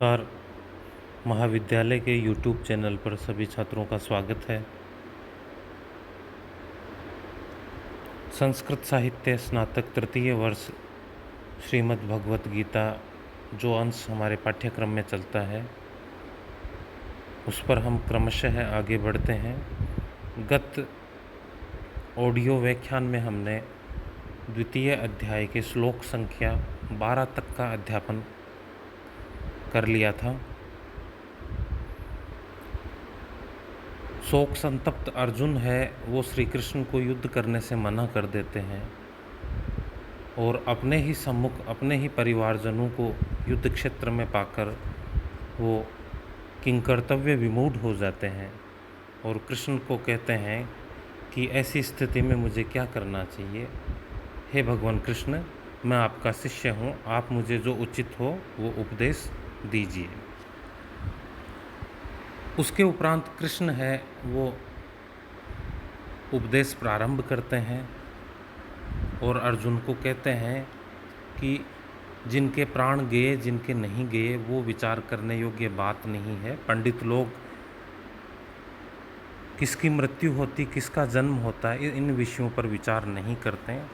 और महाविद्यालय के YouTube चैनल पर सभी छात्रों का स्वागत है। संस्कृत साहित्य स्नातक तृतीय वर्ष श्रीमद् भगवत गीता जो अंश हमारे पाठ्यक्रम में चलता है उस पर हम क्रमशः आगे बढ़ते हैं। गत ऑडियो व्याख्यान में हमने द्वितीय अध्याय के श्लोक संख्या 12 तक का अध्यापन कर लिया था। शोक संतप्त अर्जुन है वो श्री कृष्ण को युद्ध करने से मना कर देते हैं और अपने ही सम्मुख अपने ही परिवारजनों को युद्ध क्षेत्र में पाकर वो किंकर्तव्य विमूढ़ हो जाते हैं और कृष्ण को कहते हैं कि ऐसी स्थिति में मुझे क्या करना चाहिए। हे भगवान कृष्ण, मैं आपका शिष्य हूँ, आप मुझे जो उचित हो वो उपदेश दीजिए। उसके उपरांत कृष्ण है वो उपदेश प्रारंभ करते हैं और अर्जुन को कहते हैं कि जिनके प्राण गए जिनके नहीं गए वो विचार करने योग्य बात नहीं है। पंडित लोग किसकी मृत्यु होती किसका जन्म होता है इन विषयों पर विचार नहीं करते हैं।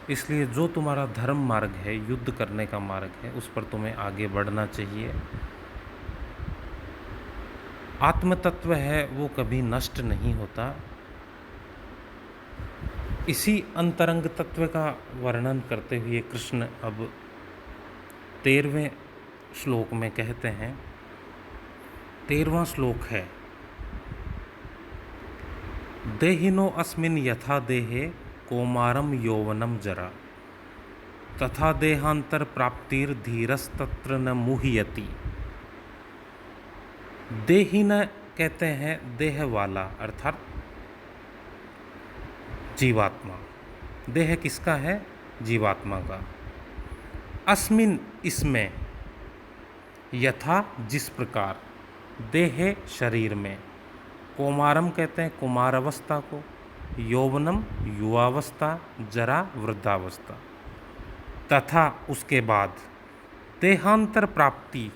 इसलिए जो तुम्हारा धर्म मार्ग है, युद्ध करने का मार्ग है, उस पर तुम्हें आगे बढ़ना चाहिए। आत्म तत्व है वो कभी नष्ट नहीं होता। इसी अंतरंग तत्व का वर्णन करते हुए कृष्ण अब 13वें श्लोक में कहते हैं। 13वां श्लोक है, देहिनो अस्मिन् यथा देहे कौमारम यौवनम जरा तथा देहांतर प्राप्तिर धीरस्तत्र न मुह्यति। देहिन कहते हैं देह वाला, अर्थात जीवात्मा। देह किसका है? जीवात्मा का। अस्मिन इसमें, यथा जिस प्रकार, देहे शरीर में, कौमारम कहते हैं कुमारावस्था को, यौवनम युवावस्था, जरा वृद्धावस्था, तथा उसके बाद देहांतर प्राप्ति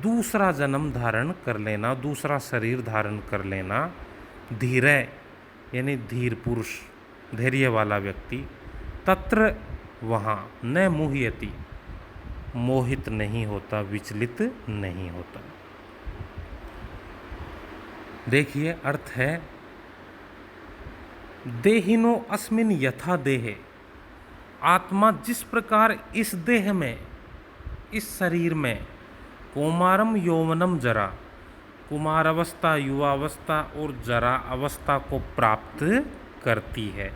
दूसरा जन्म धारण कर लेना, दूसरा शरीर धारण कर लेना। धीरे यानी धीर पुरुष, धैर्य वाला व्यक्ति, तत्र वहाँ, न मुह्यति मोहित नहीं होता, विचलित नहीं होता। देखिए अर्थ है, देहिनो अस्मिन यथा देहे, आत्मा जिस प्रकार इस देह में, इस शरीर में, कौमारम यौवनम जरा, कुमारावस्था, युवावस्था और जरा अवस्था को प्राप्त करती है,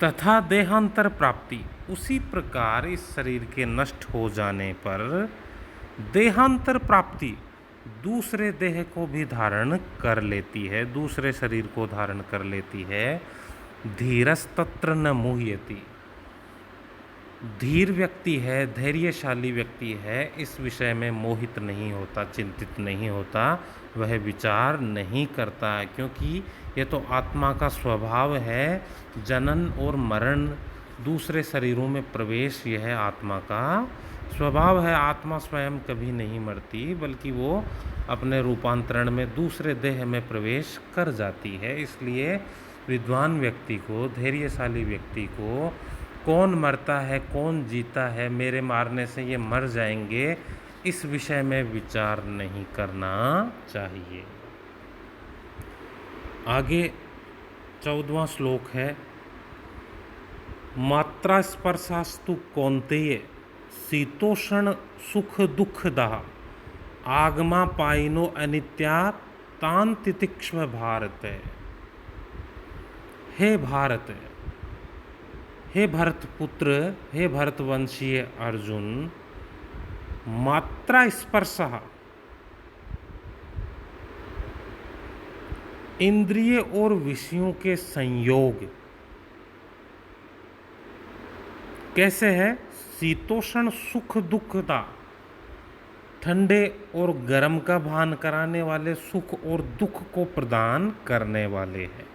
तथा देहांतर प्राप्ति, उसी प्रकार इस शरीर के नष्ट हो जाने पर देहांतर प्राप्ति दूसरे देह को भी धारण कर लेती है, दूसरे शरीर को धारण कर लेती है। धीरस्तत्र न मुह्यति, धीर व्यक्ति है, धैर्यशाली व्यक्ति है, इस विषय में मोहित नहीं होता, चिंतित नहीं होता, वह विचार नहीं करता, क्योंकि ये तो आत्मा का स्वभाव है। जनन और मरण, दूसरे शरीरों में प्रवेश, यह आत्मा का स्वभाव है। आत्मा स्वयं कभी नहीं मरती, बल्कि वो अपने रूपांतरण में दूसरे देह में प्रवेश कर जाती है। इसलिए विद्वान व्यक्ति को, धैर्यशाली व्यक्ति को, कौन मरता है कौन जीता है, मेरे मारने से ये मर जाएंगे, इस विषय में विचार नहीं करना चाहिए। आगे 14वां श्लोक है, मात्रा स्पर्शास्तु कौन्तेय शीतोषण सुख दुखदा आगमा पाइनो अनित्या तान तितिक्ष्व भारत। हे भारत, हे भरत पुत्र, हे भरतवंशीय अर्जुन, मात्रा स्पर्शः, इंद्रिय और विषयों के संयोग कैसे है? शीतोषण सुख दुखदा, ठंडे और गर्म का भान कराने वाले, सुख और दुख को प्रदान करने वाले हैं।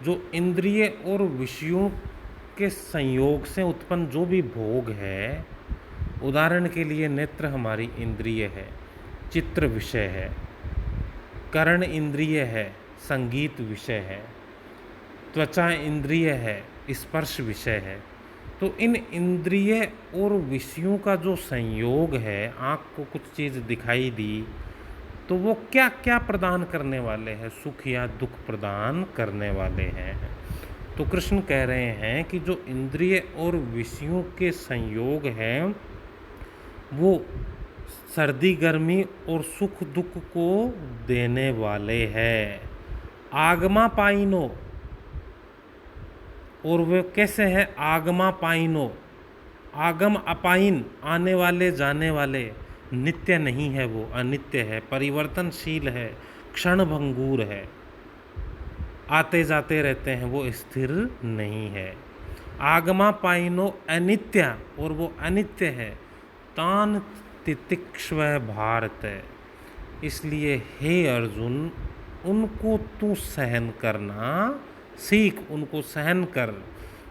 जो इंद्रिय और विषयों के संयोग से उत्पन्न जो भी भोग है उदाहरण के लिए नेत्र हमारी इंद्रिय है, चित्र विषय है, कर्ण इंद्रिय है, संगीत विषय है, त्वचा इंद्रिय है, स्पर्श विषय है। तो इन इंद्रिय और विषयों का जो संयोग है, आँख को कुछ चीज़ दिखाई दी तो वो क्या क्या प्रदान करने वाले हैं, सुख या दुख प्रदान करने वाले हैं। तो कृष्ण कह रहे हैं कि जो इंद्रिय और विषयों के संयोग हैं वो सर्दी गर्मी और सुख दुख को देने वाले हैं। आगमा पाइनो, और वे कैसे हैं? आगमा पाइनो, आगम अपाइन, आने वाले जाने वाले, नित्य नहीं है, वो अनित्य है, परिवर्तनशील है, क्षण भंगूर है, आते जाते रहते हैं, वो स्थिर नहीं है। आगमा पाइनो अनित्य, और वो अनित्य है। तान तितिक्ष्व भारत, इसलिए हे अर्जुन उनको तू सहन करना सीख, उनको सहन कर।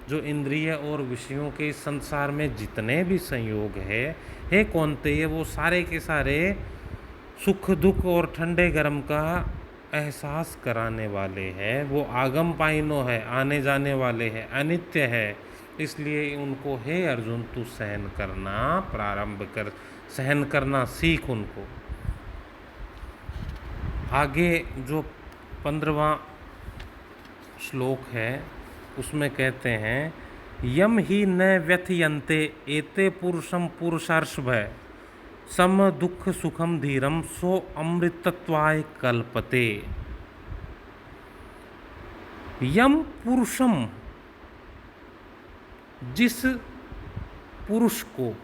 जो इंद्रिय और विषयों के संसार में जितने भी संयोग है, हे कौन्तेय, वो सारे के सारे सुख दुख और ठंडे गर्म का एहसास कराने वाले हैं। वो आगम पाइनो है, आने जाने वाले हैं, अनित्य है। इसलिए उनको हे अर्जुन तू सहन करना प्रारंभ कर, सहन करना सीख उनको। आगे जो 15वां श्लोक है उसमें कहते हैं, यम ही न व्यथयन्ते एते पुरुषम पुरुषार्षभ सम दुख सुखम धीरम सो अमृतत्वाय कल्पते। यम पुरुषम, जिस पुरुष को,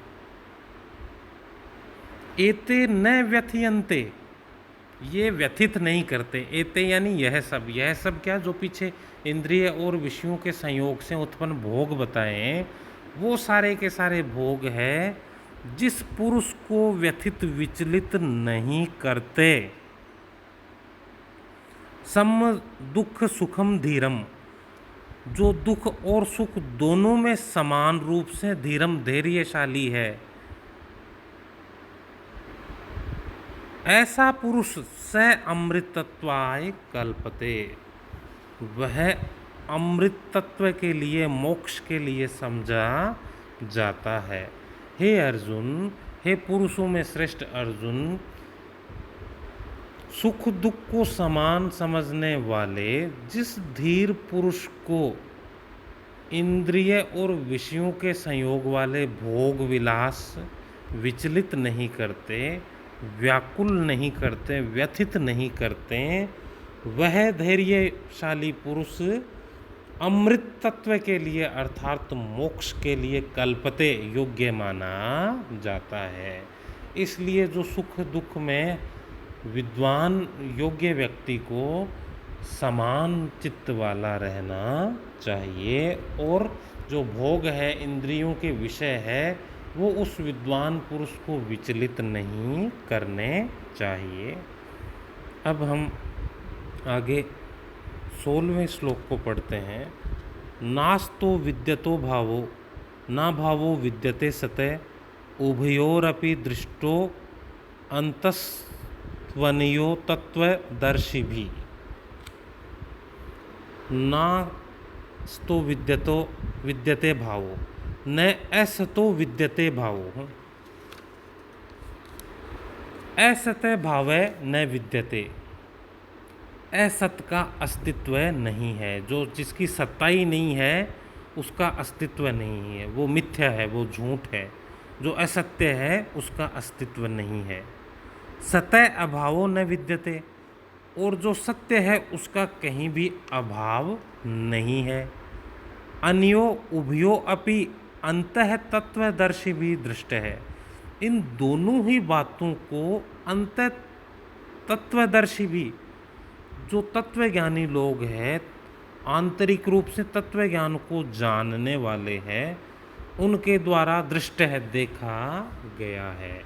एते न व्यथयन्ते, ये व्यथित नहीं करते, एते यानी यह सब, यह सब क्या, जो पीछे इंद्रिय और विषयों के संयोग से उत्पन्न भोग बताएं, वो सारे के सारे भोग है जिस पुरुष को व्यथित विचलित नहीं करते। सम दुख सुखम धीरम, जो दुख और सुख दोनों में समान रूप से धीरम धैर्यशाली है, ऐसा पुरुष स अमृतत्वाय कल्पते, वह अमृत तत्व के लिए, मोक्ष के लिए समझा जाता है। हे अर्जुन, हे पुरुषों में श्रेष्ठ अर्जुन, सुख दुख को समान समझने वाले जिस धीर पुरुष को इंद्रिय और विषयों के संयोग वाले भोग विलास विचलित नहीं करते, व्याकुल नहीं करते, व्यथित नहीं करते, वह धैर्यशाली पुरुष अमृत तत्व के लिए अर्थात मोक्ष के लिए कल्पते, योग्य माना जाता है। इसलिए जो सुख दुख में विद्वान योग्य व्यक्ति को समान चित्त वाला रहना चाहिए, और जो भोग है इंद्रियों के विषय है वो उस विद्वान पुरुष को विचलित नहीं करने चाहिए। अब हम आगे 16वें श्लोक को पढ़ते हैं। नास्तो विद्यतो भावो ना भावो विद्यते सतः उभयोरपि दृष्टो अंतस्त्वनियो तत्वदर्शी भी। नास्तो विद्यतो विद्यते भावो न असतो विद्यते भावो, असत भावे न विद्यते, असत का अस्तित्व नहीं है, जो जिसकी सत्ता ही नहीं है उसका अस्तित्व नहीं है, वो मिथ्या है, वो झूठ है। जो असत्य है उसका अस्तित्व नहीं है। सतः अभावो न विद्यते, और जो सत्य है उसका कहीं भी अभाव नहीं है। अन्यो उभयो अपि अंतः तत्वदर्शी भी दृष्ट है, इन दोनों ही बातों को अंत तत्वदर्शी भी, जो तत्वज्ञानी लोग हैं, आंतरिक रूप से तत्व ज्ञान को जानने वाले हैं, उनके द्वारा दृष्ट है, देखा गया है।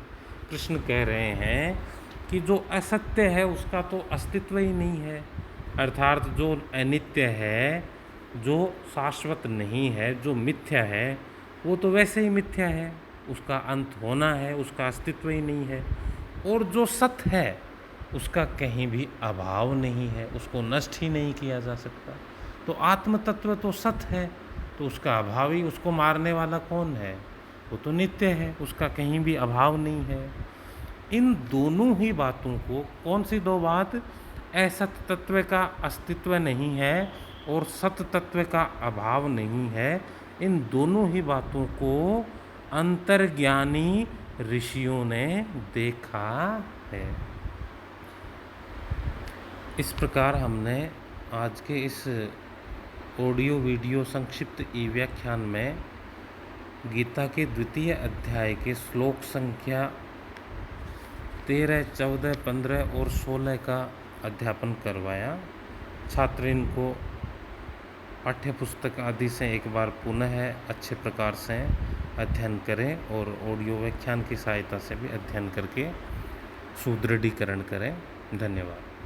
कृष्ण कह रहे हैं कि जो असत्य है उसका तो अस्तित्व ही नहीं है, अर्थात जो अनित्य है, जो शाश्वत नहीं है, जो मिथ्या है, वो तो वैसे ही मिथ्या है। उसका अंत होना है, उसका अस्तित्व ही नहीं है। और जो सत है उसका कहीं भी अभाव नहीं है, उसको नष्ट ही नहीं किया जा सकता। तो आत्म तत्व तो सत है, तो उसका अभाव ही, उसको मारने वाला कौन है? वो तो नित्य है, उसका कहीं भी अभाव नहीं है। इन दोनों ही बातों को, कौन सी दो बात? असत तत्व का अस्तित्व नहीं है और सत तत्व का अभाव नहीं है, इन दोनों ही बातों को अंतर्ज्ञानी ऋषियों ने देखा है। इस प्रकार हमने आज के इस ऑडियो वीडियो संक्षिप्त ई व्याख्यान में गीता के द्वितीय अध्याय के श्लोक संख्या 13, 14, 15 और 16 का अध्यापन करवाया। छात्र इनको पाठ्य पुस्तक आदि से एक बार पुनः अच्छे प्रकार से अध्ययन करें और ऑडियो व्याख्यान की सहायता से भी अध्ययन करके सुदृढ़ीकरण करें। धन्यवाद।